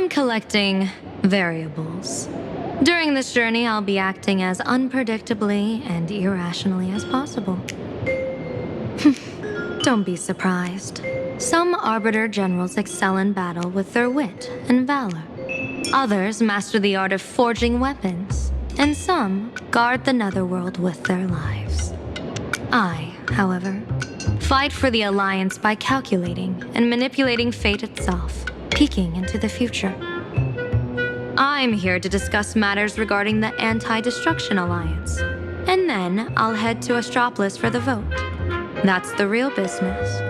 I'm collecting variables. During this journey, I'll be acting as unpredictably and irrationally as possible. Don't be surprised. Some Arbiter generals excel in battle with their wit and valor. Others master the art of forging weapons, and some guard the netherworld with their lives. I, however, fight for the Alliance by calculating and manipulating fate itself, peeking into the future. I'm here to discuss matters regarding the Anti-Destruction Alliance, and then I'll head to Astropolis for the vote. That's the real business.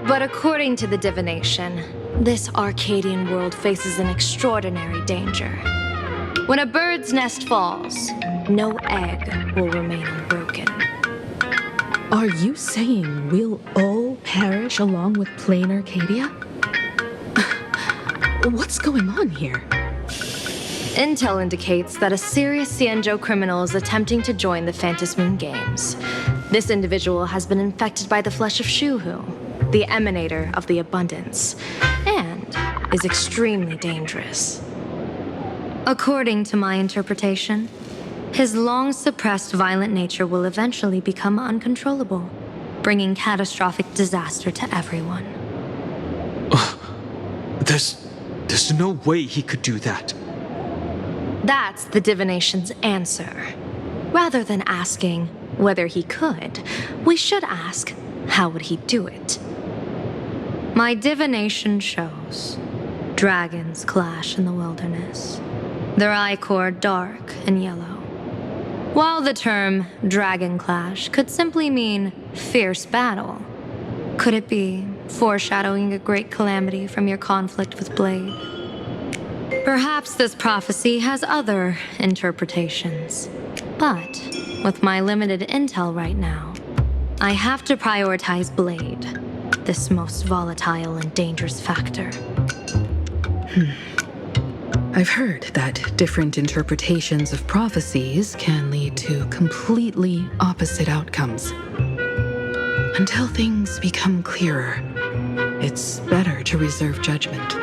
But according to the divination, this Arcadian world faces an extraordinary danger. When a bird's nest falls, no egg will remain unbroken. Are you saying we'll all perish along with plain Arcadia? What's going on here? Intel indicates that a serious Xianzhou criminal is attempting to join the Phantasmoon Games. This individual has been infected by the flesh of Shuhu, the emanator of the abundance, and is extremely dangerous. According to my interpretation, his long-suppressed violent nature will eventually become uncontrollable, bringing catastrophic disaster to everyone. There's no way he could do that. That's the divination's answer. Rather than asking whether he could, we should ask, how would he do it? My divination shows dragons clash in the wilderness, their ichor dark and yellow. While the term dragon clash could simply mean fierce battle, could it be foreshadowing a great calamity from your conflict with Blade? Perhaps this prophecy has other interpretations, but with my limited intel right now, I have to prioritize Blade, this most volatile and dangerous factor. I've heard that different interpretations of prophecies can lead to completely opposite outcomes. Until things become clearer, it's better to reserve judgment.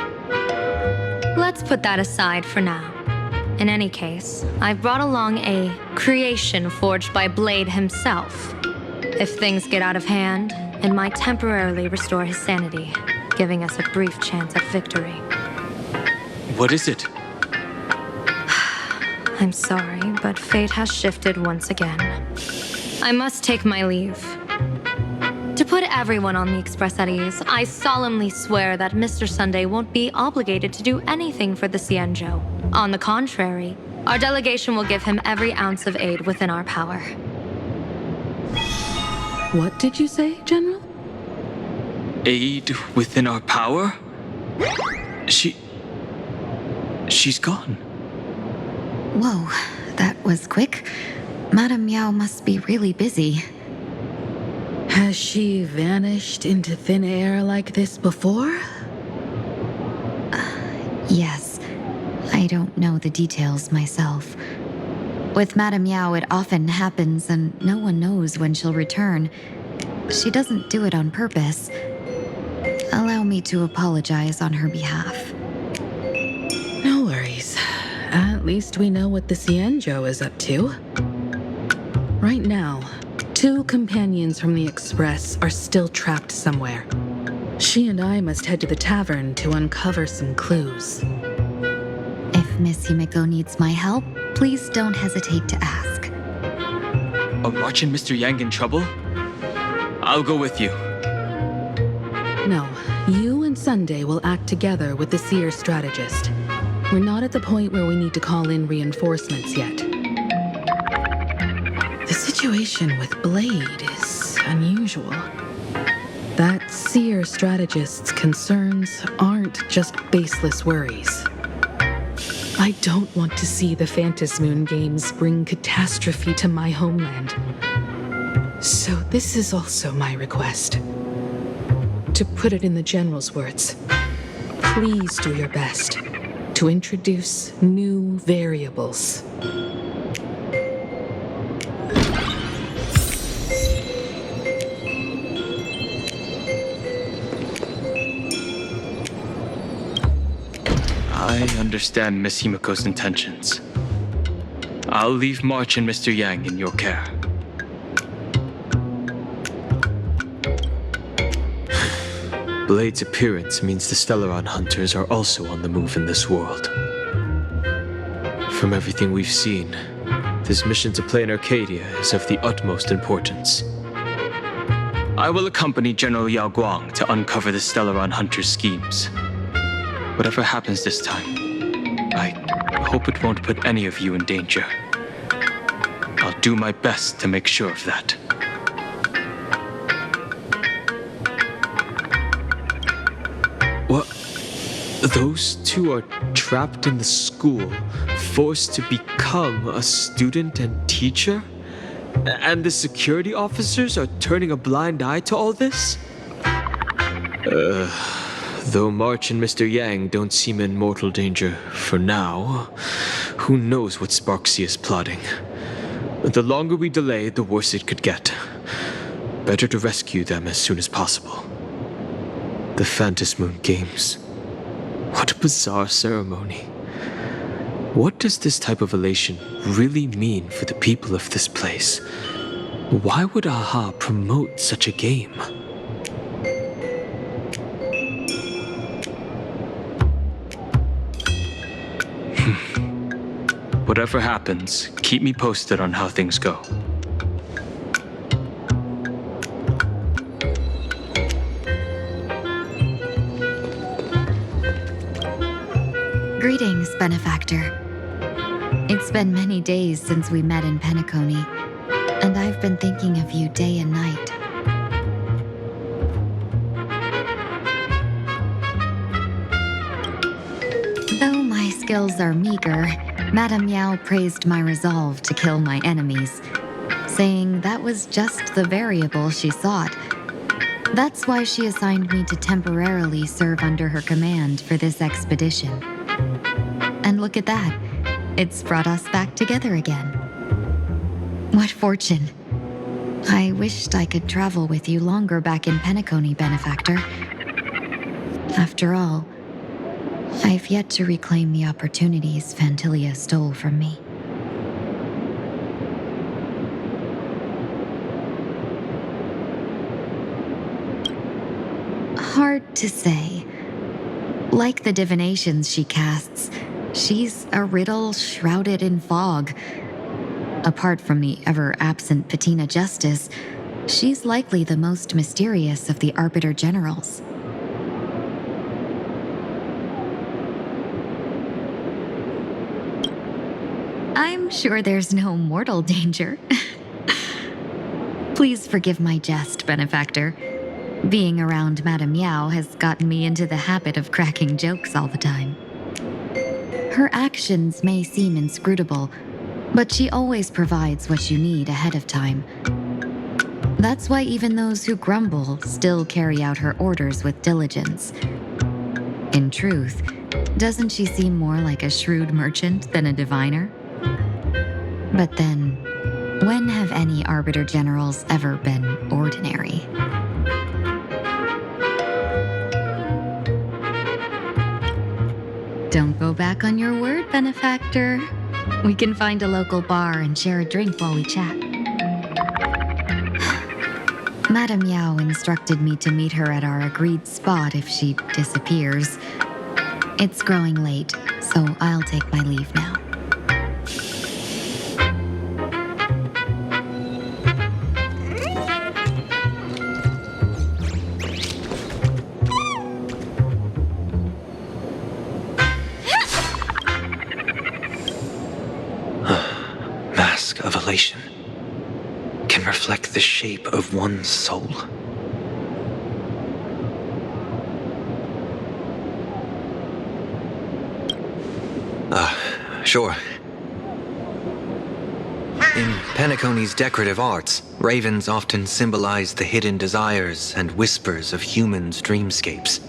Let's put that aside for now. In any case, I've brought along a creation forged by Blade himself. If things get out of hand, it might temporarily restore his sanity, giving us a brief chance at victory. What is it? I'm sorry, but fate has shifted once again. I must take my leave. To put everyone on the Express at ease, I solemnly swear that Mr. Sunday won't be obligated to do anything for the Xianzhou. On the contrary, our delegation will give him every ounce of aid within our power. What did you say, General? Aid within our power? She's gone. Whoa, that was quick. Madame Yao must be really busy. Has she vanished into thin air like this before? Yes. I don't know the details myself. With Madame Yao, it often happens and no one knows when she'll return. She doesn't do it on purpose. Allow me to apologize on her behalf. No worries. At least we know what the Xianzhou is up to. Right now, 2 companions from the Express are still trapped somewhere. She and I must head to the tavern to uncover some clues. If Miss Himiko needs my help, please don't hesitate to ask. Are March and Mr. Yang in trouble? I'll go with you. No, you and Sunday will act together with the Seer strategist. We're not at the point where we need to call in reinforcements yet. The situation with Blade is unusual. That Seer strategist's concerns aren't just baseless worries. I don't want to see the Phantasmoon Games bring catastrophe to my homeland. So this is also my request. To put it in the General's words, please do your best to introduce new variables. I understand Miss Himiko's intentions. I'll leave March and Mr. Yang in your care. Blade's appearance means the Stellaron hunters are also on the move in this world. From everything we've seen, this mission to play in Arcadia is of the utmost importance. I will accompany General Yao Guang to uncover the Stellaron hunters' schemes. Whatever happens this time, I hope it won't put any of you in danger. I'll do my best to make sure of that. What? Those two are trapped in the school, forced to become a student and teacher? And the security officers are turning a blind eye to all this? Though March and Mr. Yang don't seem in mortal danger for now, who knows what Sparksea is plotting. The longer we delay, the worse it could get. Better to rescue them as soon as possible. The Phantom Moon Games. What a bizarre ceremony. What does this type of elation really mean for the people of this place? Why would AHA promote such a game? Whatever happens, keep me posted on how things go. Greetings, benefactor. It's been many days since we met in Penacony, and I've been thinking of you day and night. Though my skills are meager, Madame Yao praised my resolve to kill my enemies, saying that was just the variable she sought. That's why she assigned me to temporarily serve under her command for this expedition. And look at that. It's brought us back together again. What fortune. I wished I could travel with you longer back in Penacony, benefactor. After all, I've yet to reclaim the opportunities Phantilia stole from me. Hard to say. Like the divinations she casts, she's a riddle shrouded in fog. Apart from the ever-absent Patina Justice, she's likely the most mysterious of the Arbiter Generals. I'm sure there's no mortal danger. Please forgive my jest, benefactor. Being around Madame Yao has gotten me into the habit of cracking jokes all the time. Her actions may seem inscrutable, but she always provides what you need ahead of time. That's why even those who grumble still carry out her orders with diligence. In truth, doesn't she seem more like a shrewd merchant than a diviner? But then, when have any Arbiter Generals ever been ordinary? Don't go back on your word, benefactor. We can find a local bar and share a drink while we chat. Madame Yao instructed me to meet her at our agreed spot if she disappears. It's growing late, so I'll take my leave now. Of elation can reflect the shape of one's soul. Sure. In Penacony's decorative arts, ravens often symbolize the hidden desires and whispers of humans' dreamscapes.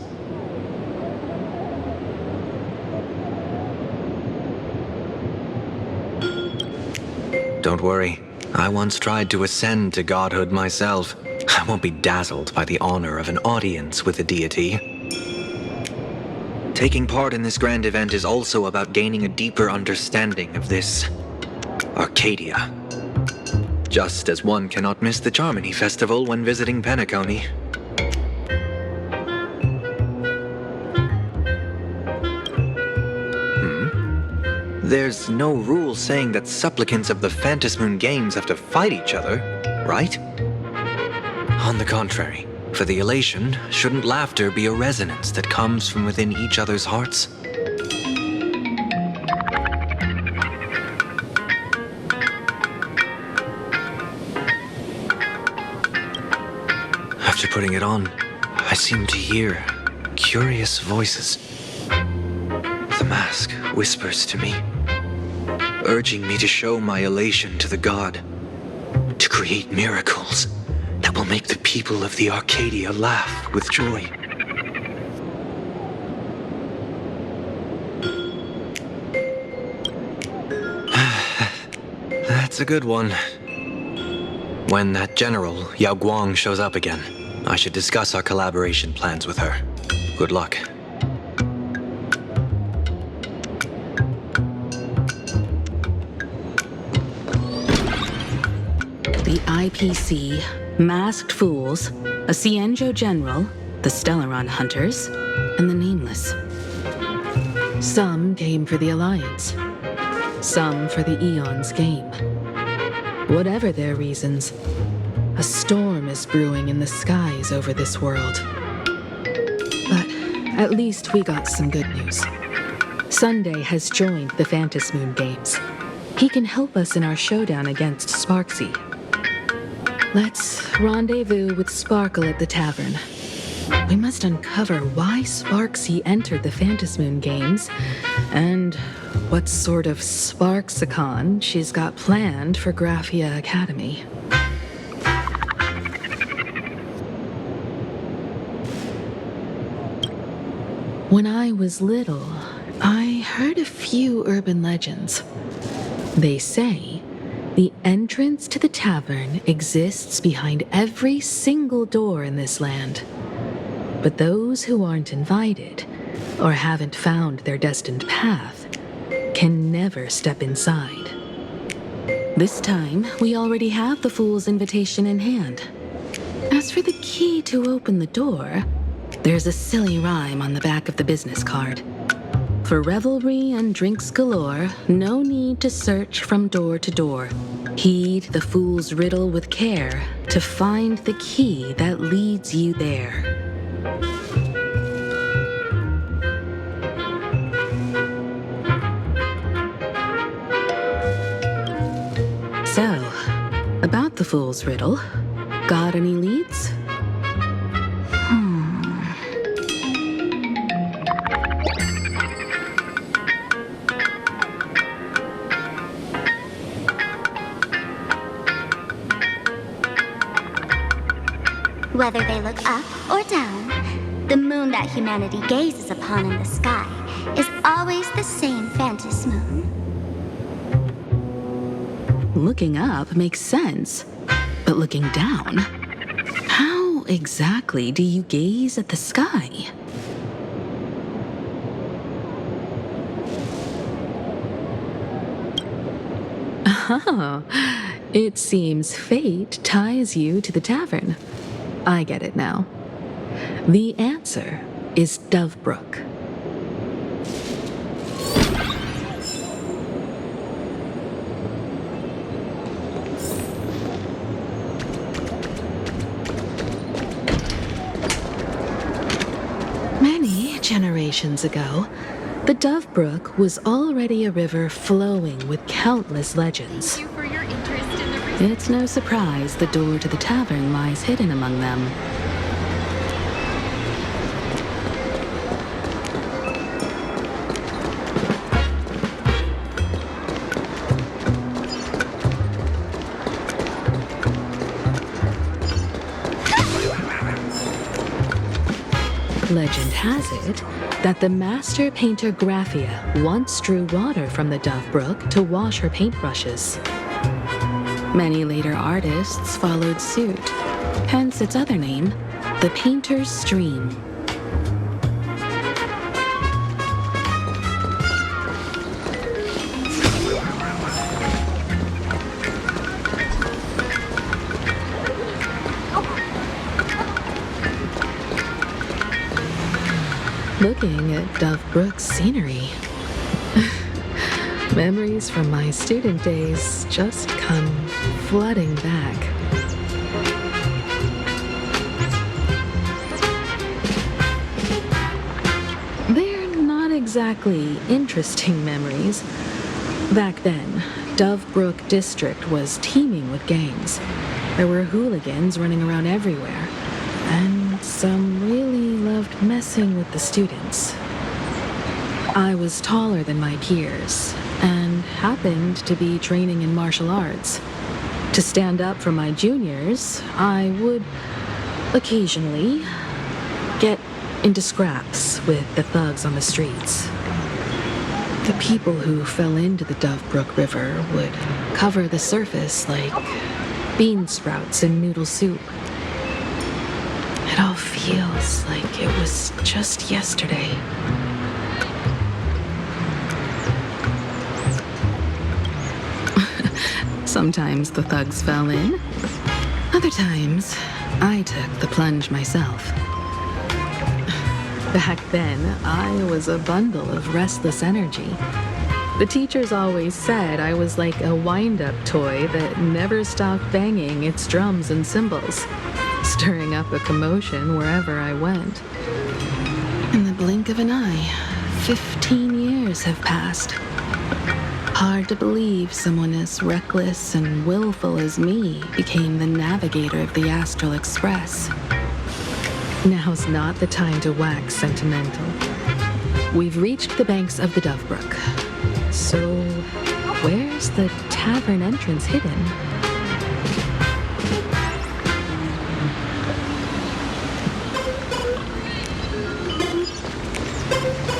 Don't worry, I once tried to ascend to godhood myself. I won't be dazzled by the honor of an audience with a deity. taking part in this grand event is also about gaining a deeper understanding of this Arcadia. Just as one cannot miss the Charmony Festival when visiting Penacony. There's no rule saying that supplicants of the Phantasmoon Games have to fight each other, right? On the contrary, for the elation, shouldn't laughter be a resonance that comes from within each other's hearts? After putting it on, I seem to hear curious voices. The mask whispers to me, urging me to show my elation to the god, to create miracles that will make the people of the Arcadia laugh with joy. That's a good one. When that general, Yao Guang, shows up again, I should discuss our collaboration plans with her. Good luck. The IPC, Masked Fools, a Cienjo General, the Stellaron Hunters, and the Nameless. Some came for the Alliance. Some for the Eon's game. Whatever their reasons, a storm is brewing in the skies over this world. But at least we got some good news. Sunday has joined the Phantasmoon Games. He can help us in our showdown against Sparksy. Let's rendezvous with Sparkle at the tavern. We must uncover why Sparksy entered the Phantasmoon Games, and what sort of Sparksicon she's got planned for Graphia Academy. When I was little, I heard a few urban legends. They say the entrance to the tavern exists behind every single door in this land. But those who aren't invited, or haven't found their destined path, can never step inside. This time, we already have the Fool's invitation in hand. As for the key to open the door, there's a silly rhyme on the back of the business card. For revelry and drinks galore, no need to search from door to door. Heed the fool's riddle with care to find the key that leads you there. So, about the fool's riddle, got any leads? Whether they look up or down, the moon that humanity gazes upon in the sky is always the same Phantasmoon. Looking up makes sense, but looking down? How exactly do you gaze at the sky? Oh, it seems fate ties you to the tavern. I get it now. The answer is Dovebrook. Many generations ago, the Dovebrook was already a river flowing with countless legends. Thank you for your interest in the It's no surprise the door to the tavern lies hidden among them. Legend has it that the master painter Graphia once drew water from the Dovebrook to wash her paintbrushes. Many later artists followed suit, hence its other name, the Painter's Stream. looking at Dove Brook's scenery. Memories from my student days just come flooding back. They're not exactly interesting memories. Back then, Dove Brook District was teeming with gangs. There were hooligans running around everywhere, and some really loved messing with the students. I was taller than my peers, and happened to be training in martial arts. To stand up for my juniors, I would occasionally get into scraps with the thugs on the streets. The people who fell into the Dove Brook River would cover the surface like bean sprouts in noodle soup. It all feels like it was just yesterday. Sometimes the thugs fell in. Other times, I took the plunge myself. Back then, I was a bundle of restless energy. The teachers always said I was like a wind-up toy that never stopped banging its drums and cymbals, stirring up a commotion wherever I went. In the blink of an eye, 15 years have passed. Hard to believe someone as reckless and willful as me became the navigator of the Astral Express. Now's not the time to wax sentimental. We've reached the banks of the Dove Brook. So, where's the tavern entrance hidden?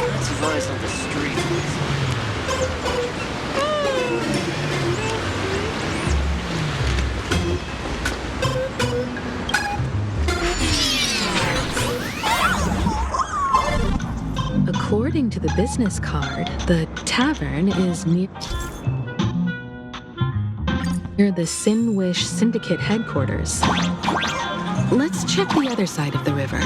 That's his eyes on the street. According to the business card, the tavern is near the Sinwish Syndicate headquarters. Let's check the other side of the river.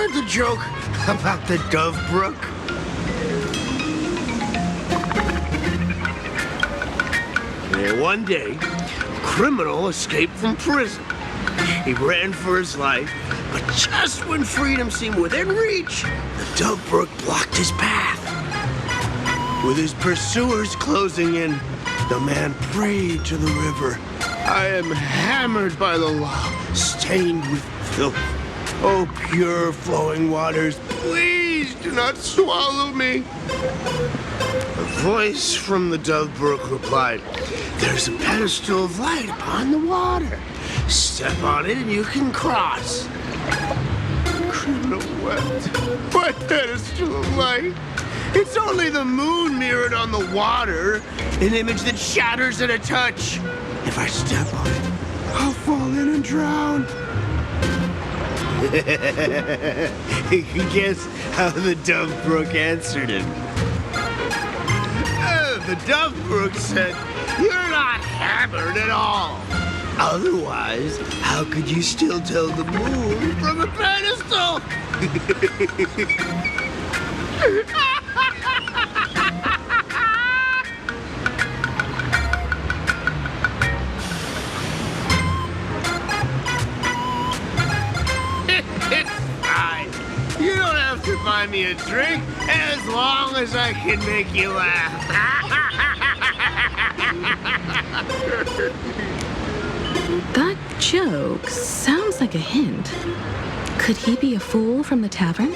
heard the joke about the Dove Brook? One day, a criminal escaped from prison. He ran for his life, but just when freedom seemed within reach, the Dove Brook blocked his path. With his pursuers closing in, the man prayed to the river. I am hammered by the law, stained with filth. Oh, pure flowing waters, please do not swallow me. A voice from the Dove Brook replied, there's a pedestal of light upon the water. Step on it and you can cross. The criminal wept. What pedestal of light? It's only the moon mirrored on the water, an image that shatters at a touch. If I step on it, I'll fall in and drown. Guess how the Dove Brook answered him. The Dove Brook said, you're not hammered at all. Otherwise, how could you still tell the moon from a pedestal? It's fine. You don't have to buy me a drink as long as I can make you laugh. That joke sounds like a hint. Could he be a fool from the tavern?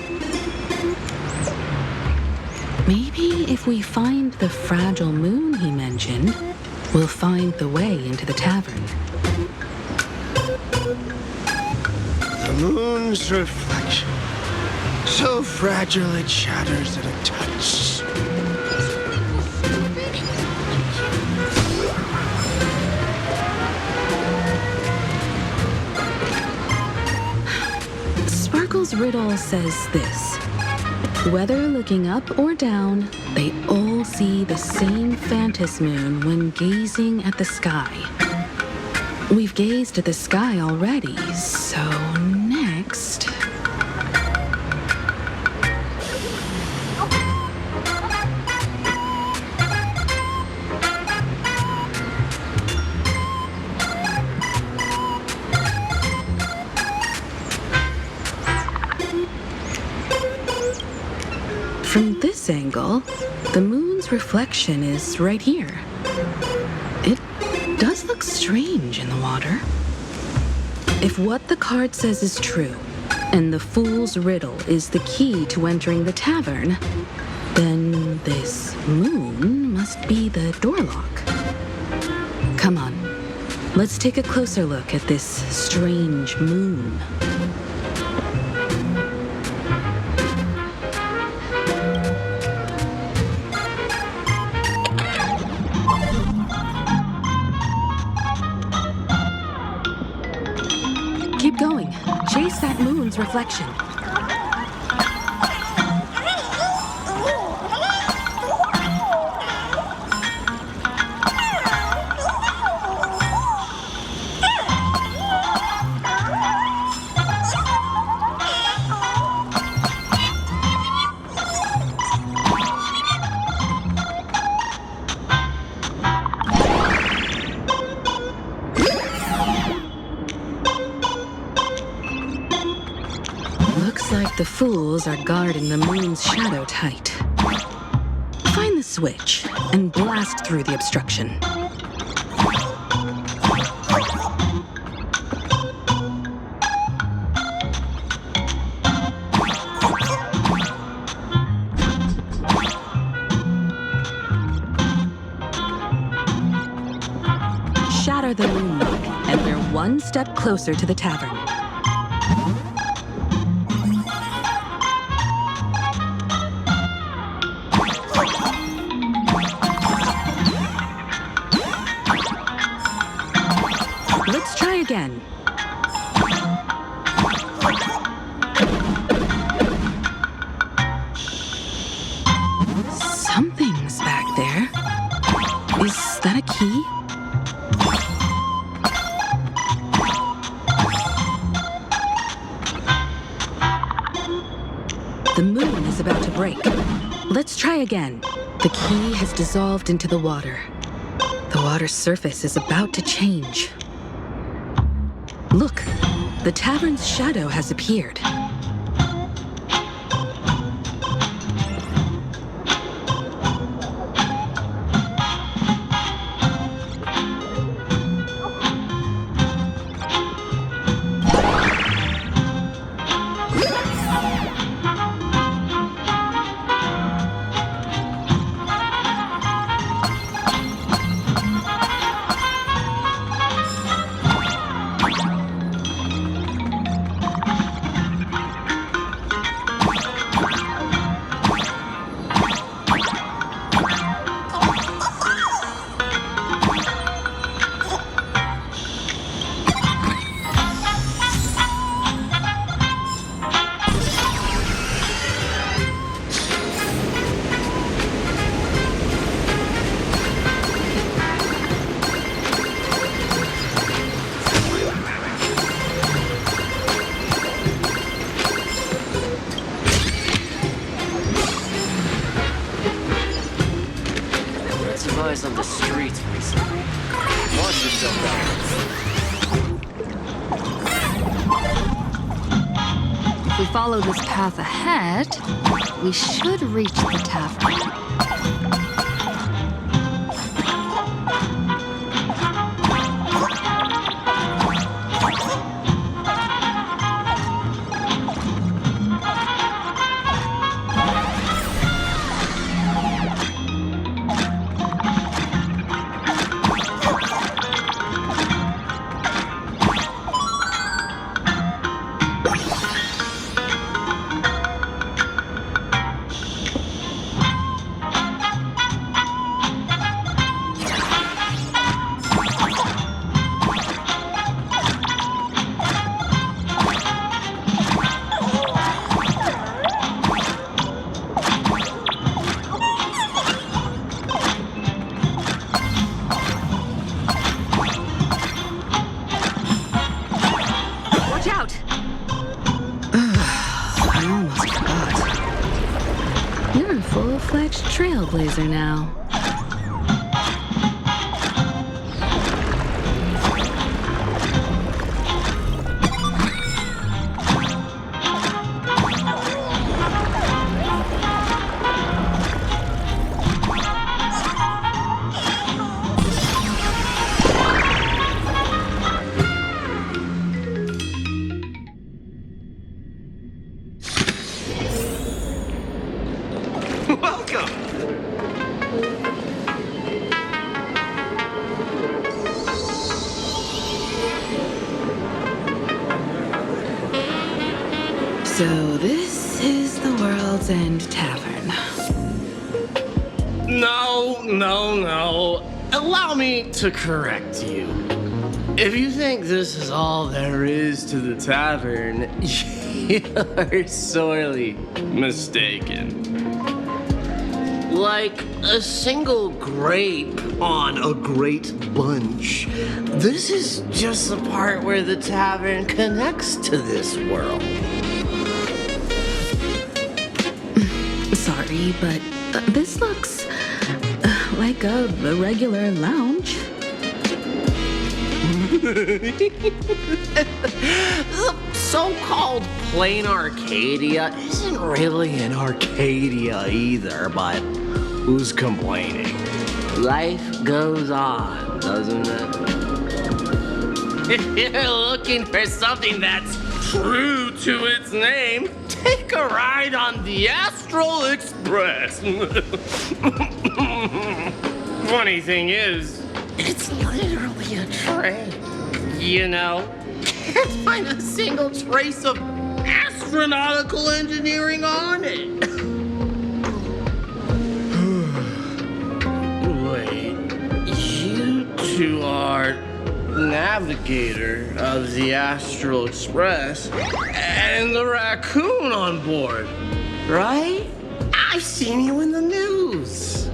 Maybe if we find the fragile moon he mentioned, we'll find the way into the tavern. The moon's reflection, so fragile it shatters at a touch. Sparkle's riddle says this. Whether looking up or down, they all see the same phantom moon when gazing at the sky. We've gazed at the sky already, so next... From this angle, the moon's reflection is right here. It does look strange in the water. If what the card says is true, and the fool's riddle is the key to entering the tavern, then this moon must be the door lock. Come on, let's take a closer look at this strange moon. Keep going. Chase that moon's reflection. The fools are guarding the moon's shadow tight. Find the switch and blast through the obstruction. Shatter the moon lock, and we're one step closer to the tavern. Let's try again. Something's back there. Is that a key? The moon is about to break. Let's try again. The key has dissolved into the water. The water's surface is about to change. Look, the tavern's shadow has appeared. Eyes on the streets recently. Watch yourself out. If we follow this path ahead, we should reach the tavern. Full-fledged trailblazer now. Welcome! So this is the World's End Tavern. No. Allow me to correct you. If you think this is all there is to the tavern, you're sorely mistaken. Like a single grape on a great bunch, this is just the part where the tavern connects to this world. Sorry, but this looks like a regular lounge. The so-called plain Arcadia isn't really an Arcadia either, but who's complaining? Life goes on, doesn't it? If you're looking for something that's true to its name, take a ride on the Astral Express. Funny thing is, it's literally a train. You know, can't find a single trace of astronautical engineering on it. Wait, you two are navigator of the Astral Express and the raccoon on board, right? I've seen you in the news.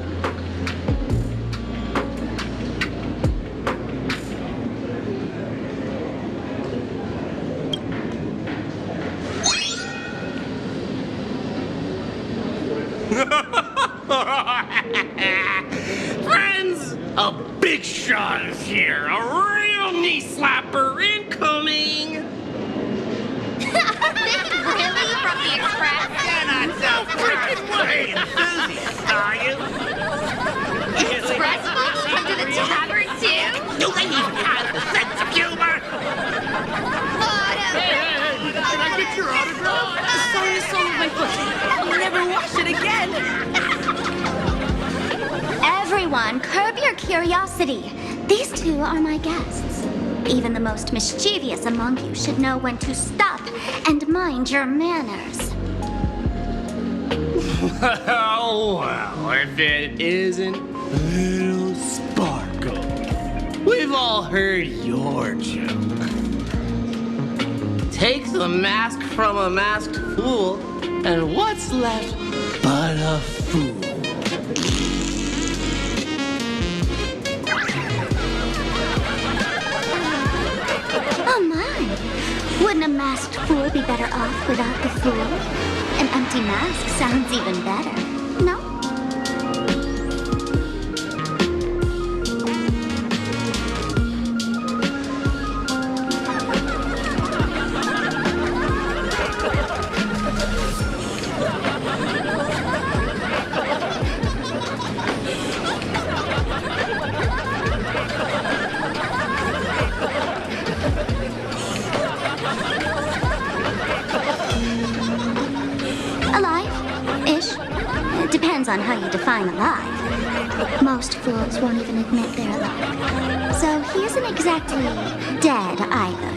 Friends, a big shot is here. A real knee slapper incoming. Really? From the Express? You're not so freaking way enthusiast, are you? Express folks come to the tavern too? Do they even have the sense of humor? Can I get your autograph? Sorry, sole of my foot. I'll never wash it again. Everyone, curb your curiosity. These two are my guests. Even the most mischievous among you should know when to stop and mind your manners. Well, if it isn't Little Sparkle. We've all heard your joke. Take the mask from a masked fool, and what's left but a fool? Oh my! Wouldn't a masked fool be better off without the fool? An empty mask sounds even better, no? Alive-ish. It depends on how you define alive. Most fools won't even admit they're alive. So he isn't exactly dead either.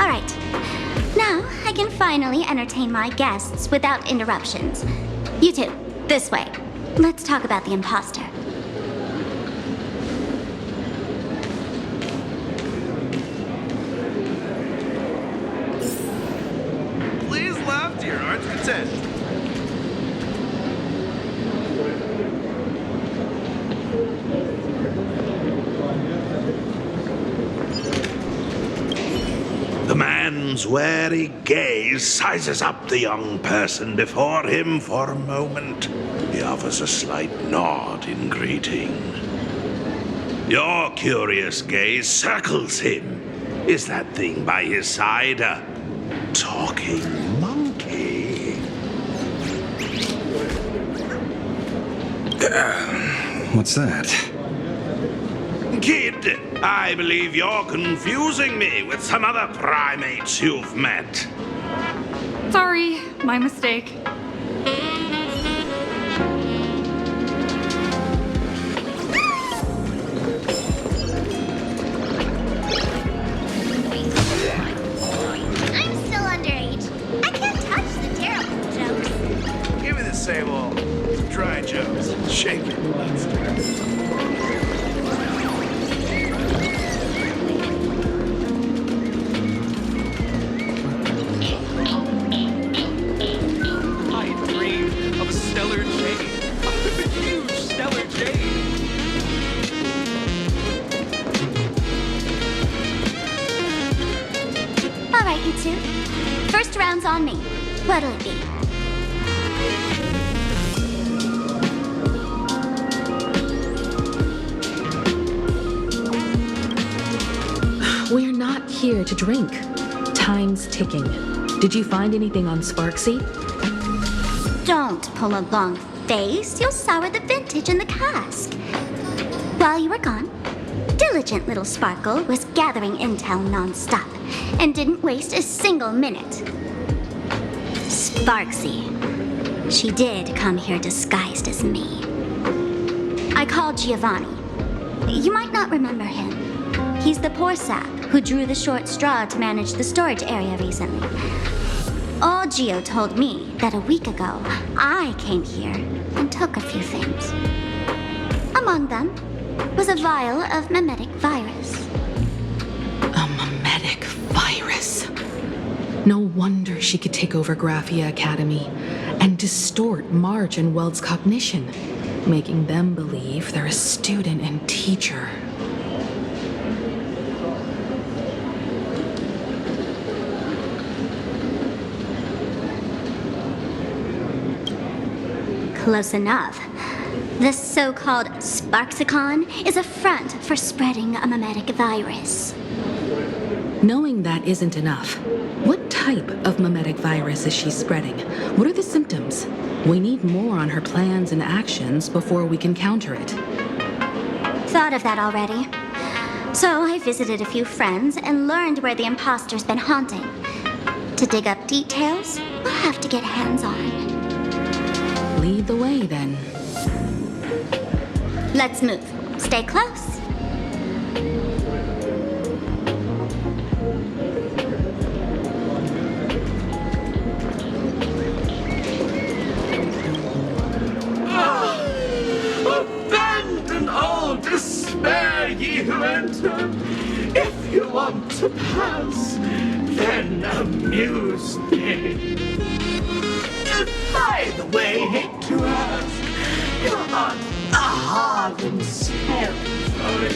All right. Now I can finally entertain my guests without interruptions. You two, this way. Let's talk about the imposter. Please laugh to your heart's content. The man's wary gaze sizes up the young person before him for a moment. He offers a slight nod in greeting. Your curious gaze circles him. Is that thing by his side a talking monkey? What's that? Kid, I believe you're confusing me with some other primates you've met. Sorry, my mistake. I'm still underage. I can't touch the terrible jokes. Give me the same old dry jokes. Shake it. Let's do it. I dreamed of a stellar jade. A huge stellar jade. All right, you two. First round's on me. What'll it be? We're not here to drink. Time's ticking. Did you find anything on Sparksy? Don't pull a long face. You'll sour the vintage in the cask. While you were gone, diligent little Sparkle was gathering intel nonstop and didn't waste a single minute. Sparksy. She did come here disguised as me. I called Giovanni. You might not remember him. He's the poor sap who drew the short straw to manage the storage area recently. Old Gio told me that a week ago, I came here and took a few things. Among them was a vial of mimetic virus. A mimetic virus. No wonder she could take over Graphia Academy and distort March and Weld's cognition, making them believe they're a student and teacher. Close enough. This so-called Sparksicon is a front for spreading a mimetic virus. Knowing that isn't enough. What type of mimetic virus is she spreading? What are the symptoms? We need more on her plans and actions before we can counter it. Thought of that already. So I visited a few friends and learned where the imposter's been haunting. To dig up details, we'll have to get hands-on. Lead the way, then. Let's move. Stay close. Abandon all despair, ye who enter. If you want to pass, then amuse me. By the way, to ask, you're on a hardened territory.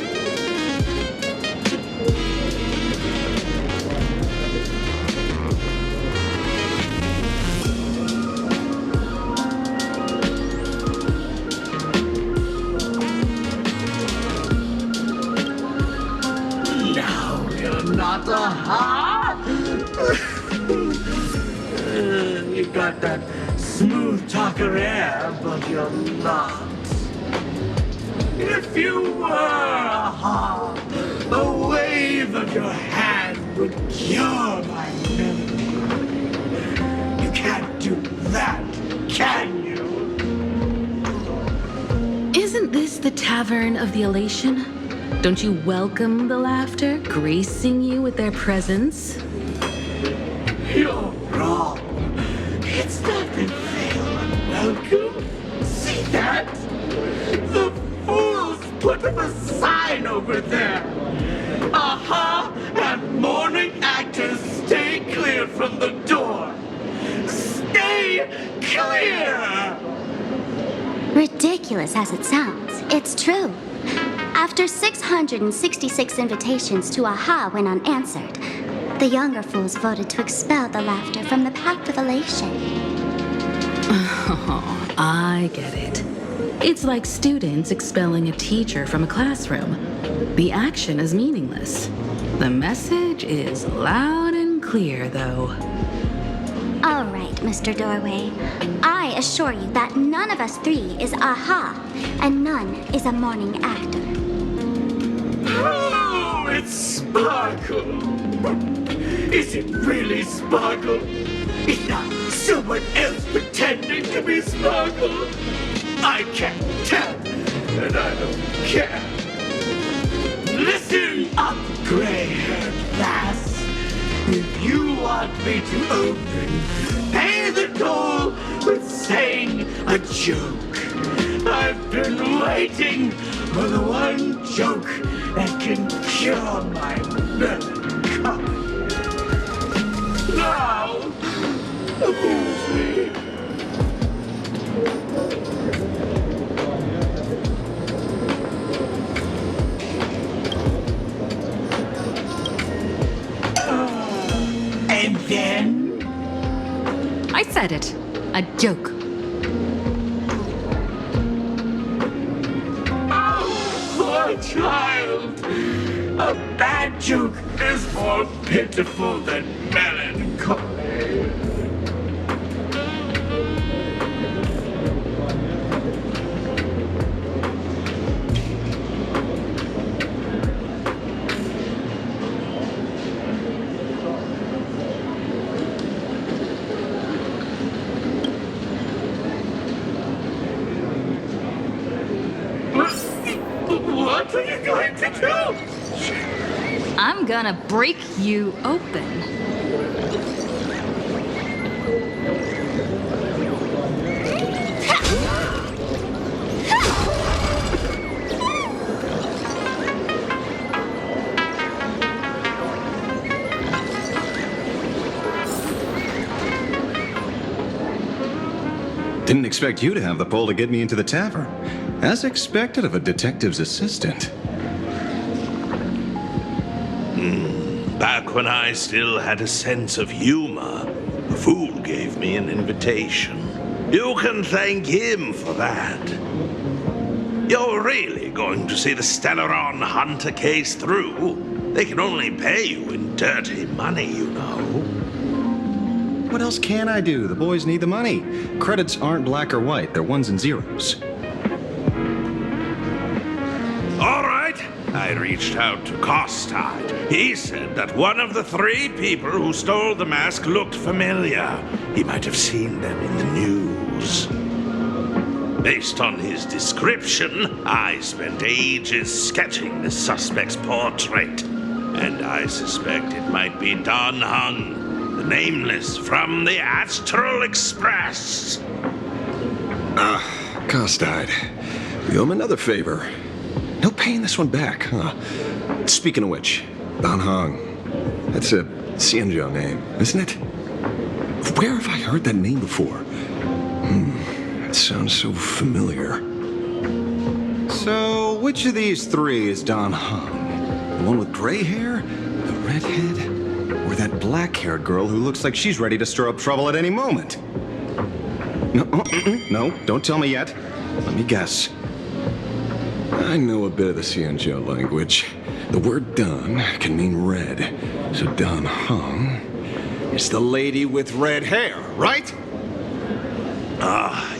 No, you're not a heart. You got that smooth talker air, but you're not. If you were a heart, a wave of your hand would cure my memory. You can't do that, can you? Isn't this the Tavern of the Elation? Don't you welcome the laughter, gracing you with their presence? You're wrong. It's not been fail and welcome. See that? The fools put up a sign over there. Aha! And morning actors, stay clear from the door. Stay clear! Ridiculous as it sounds, it's true. After 666 invitations to AHA went unanswered, the younger fools voted to expel the laughter from the Pact of Elation. Oh, I get it. It's like students expelling a teacher from a classroom. The action is meaningless. The message is loud and clear, though. All right, Mr. Doorway. I assure you that none of us three is AHA, and none is a morning actor. Oh, it's Sparkle. Is it really Sparkle? Is not someone else pretending to be Sparkle? I can't tell, and I don't care. Listen up, gray-haired lass. If you want me to open, pay the toll with saying a joke. I've been waiting for the one joke that can cure my melancholy. Now, amuse me. And then? I said it. A joke. Oh, poor child. A bad joke is more pitiful than melancholy. What are you going to do? I'm gonna break you open. Didn't expect you to have the pull to get me into the tavern. As expected of a detective's assistant. Back when I still had a sense of humor, a fool gave me an invitation. You can thank him for that. You're really going to see the Stellaron Hunter case through? They can only pay you in dirty money, you know. What else can I do? The boys need the money. Credits aren't black or white, they're ones and zeros. All right. I reached out to Costard. He said that one of the 3 people who stole the mask looked familiar. He might have seen them in the news. Based on his description, I spent ages sketching the suspect's portrait. And I suspect it might be Don Hung, the Nameless from the Astral Express. Costard. We owe him another favor. No paying this one back, huh? Speaking of which, Don Hong. That's a Xianzhou name, isn't it? Where have I heard that name before? It sounds so familiar. So, which of these 3 is Don Hong? The one with gray hair? The redhead? Or that black-haired girl who looks like she's ready to stir up trouble at any moment? No, don't tell me yet. Let me guess. I know a bit of the Xianzhou language. The word Don can mean red. So Don Hong is the lady with red hair, right?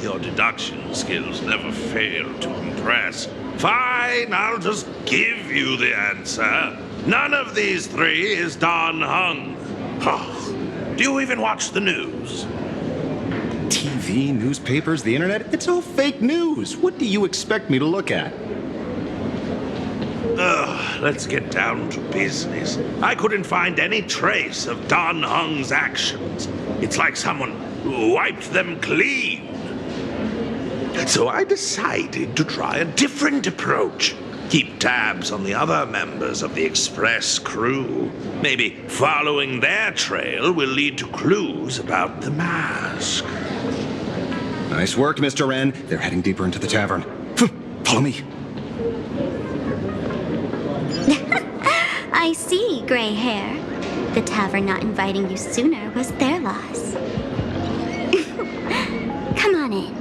Your deduction skills never fail to impress. Fine, I'll just give you the answer. None of these 3 is Don Hung. Do you even watch the news? TV, newspapers, the internet, it's all fake news. What do you expect me to look at? Let's get down to business. I couldn't find any trace of Don Hung's actions. It's like someone wiped them clean. So I decided to try a different approach. Keep tabs on the other members of the Express crew. Maybe following their trail will lead to clues about the mask. Nice work, Mr. Wren. They're heading deeper into the tavern. Follow me. I see, gray hair. The tavern not inviting you sooner was their loss. Come on in.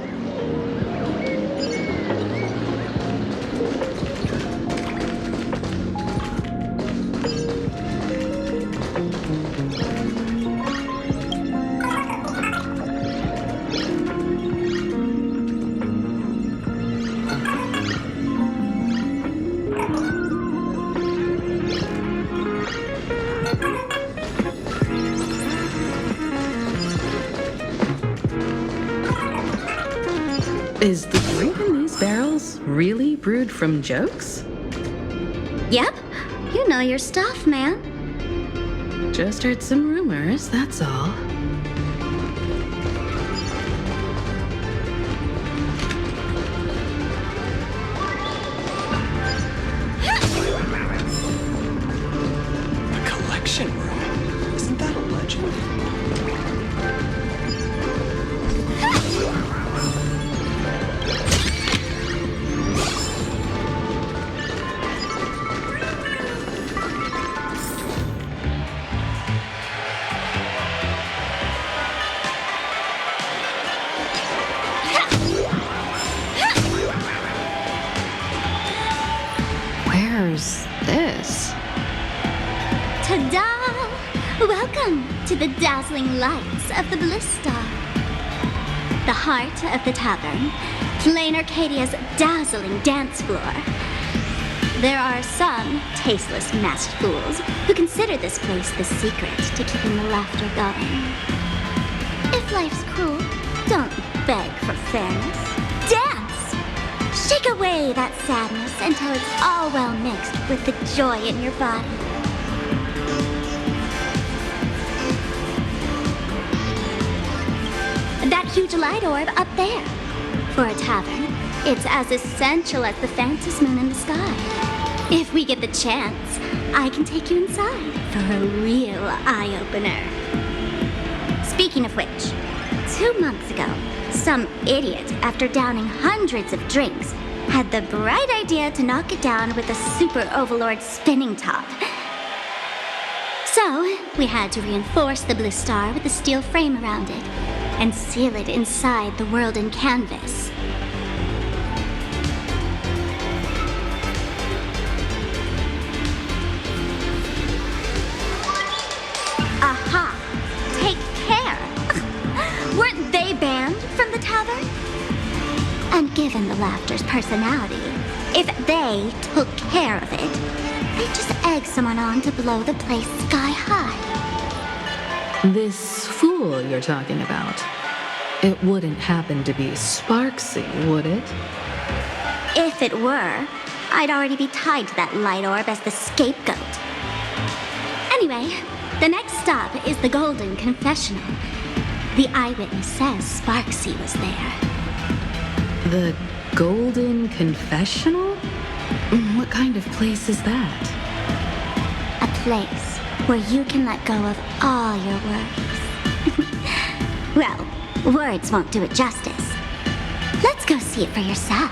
Is the drink in these barrels really brewed from jokes? Yep. You know your stuff, man. Just heard some rumors, that's all. A collection room? Isn't that a legend? Where's this? Ta-da! Welcome to the dazzling lights of the Bliss Star. The heart of the tavern, Plain Arcadia's dazzling dance floor. There are some tasteless masked fools who consider this place the secret to keeping the laughter going. If life's cruel, don't beg for fairness. Dance! Shake away that sadness until it's all well mixed with the joy in your body. That huge light orb up there. For a tavern, it's as essential as the Phantom moon in the sky. If we get the chance, I can take you inside for a real eye-opener. Speaking of which, 2 months ago, some idiot, after downing hundreds of drinks, had the bright idea to knock it down with a super overlord spinning top. So, we had to reinforce the Bliss Star with a steel frame around it. and seal it inside the world in canvas. Aha! Take care! Weren't they banned from the tavern? And given the laughter's personality, if they took care of it, they'd just egg someone on to blow the place sky high. This fool you're talking about, it wouldn't happen to be Sparksy, would it? If it were, I'd already be tied to that light orb as the scapegoat. Anyway, the next stop is the Golden Confessional. The eyewitness says Sparksy was there. The Golden Confessional? What kind of place is that? A place where you can let go of all your worries. Well, words won't do it justice. Let's go see it for yourself.